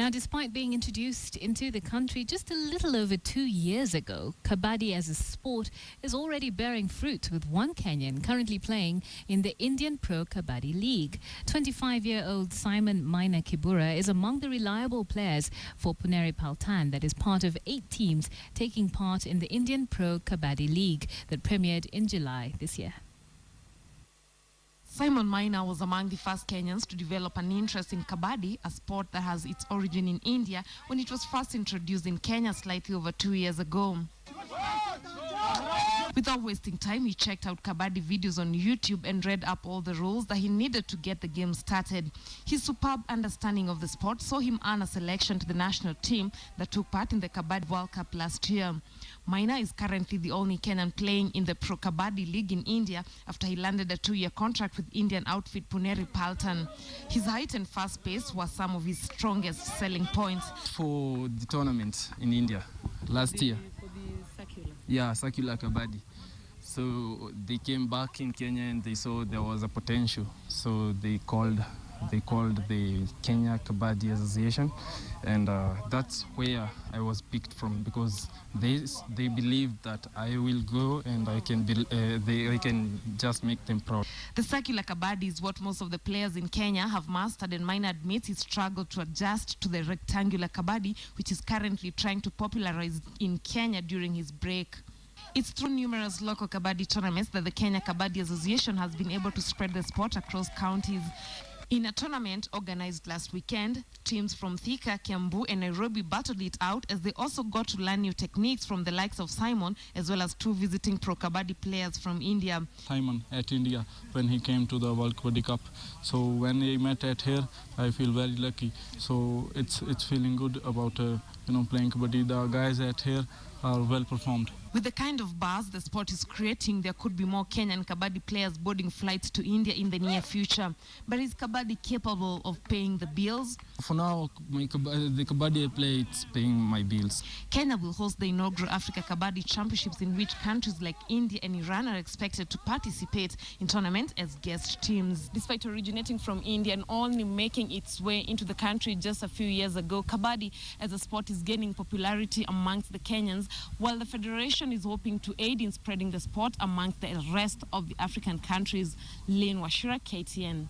Now, despite being introduced into the country just a little over 2 years ago, Kabaddi as a sport is already bearing fruit, with one Kenyan currently playing in the Indian Pro Kabaddi League. 25-year-old Simon Maina Kibura is among the reliable players for punier Paltan, that is part of 8 teams taking part in the Indian Pro Kabaddi League that premiered in July this year. Simon Maina was among the first Kenyans to develop an interest in Kabaddi, a sport that has its origin in India when it was first introduced in Kenya slightly over 2 years ago. Without wasting time, he checked out Kabaddi videos on YouTube and read up all the rules that he needed to get the game started. His superb understanding of the sport saw him earn a selection to the national team that took part in the Kabaddi World Cup last year. Maina is currently the only Kenyan playing in the Pro Kabaddi League in India after he landed a 2-year contract with Indian outfit punier Paltan. His height and fast pace were some of his strongest selling points. For the tournament in India last year. For the circular? Yeah, circular Kabaddi. So they came back in Kenya and they saw there was a potential. So they called the Kenya Kabaddi Association, and that's where I was picked from, because they believed that I will go and I can just make them proud. The circular Kabaddi is what most of the players in Kenya have mastered, and Maina admits he struggled to adjust to the rectangular Kabaddi, which is currently trying to popularize in Kenya during his break. It's through numerous local Kabaddi tournaments that the Kenya Kabaddi Association has been able to spread the sport across counties. In a tournament organized last weekend, teams from Thika, Kiambu and Nairobi battled it out as they also got to learn new techniques from the likes of Simon, as well as 2 visiting Pro Kabaddi players from India. Simon at India when he came to the World Kabaddi Cup. So when he met at here, I feel very lucky. So it's feeling good about playing Kabaddi. The guys at here are well performed. With the kind of buzz the sport is creating, there could be more Kenyan Kabaddi players boarding flights to India in the near future. But is Kabaddi capable of paying the bills? For now, the Kabaddi I play, it's paying my bills. Kenya will host the inaugural Africa Kabaddi Championships, in which countries like India and Iran are expected to participate in tournaments as guest teams. Despite originating from India and only making its way into the country just a few years ago, Kabaddi as a sport is gaining popularity amongst the Kenyans, while the federation is hoping to aid in spreading the sport amongst the rest of the African countries. Lynn Washira, KTN.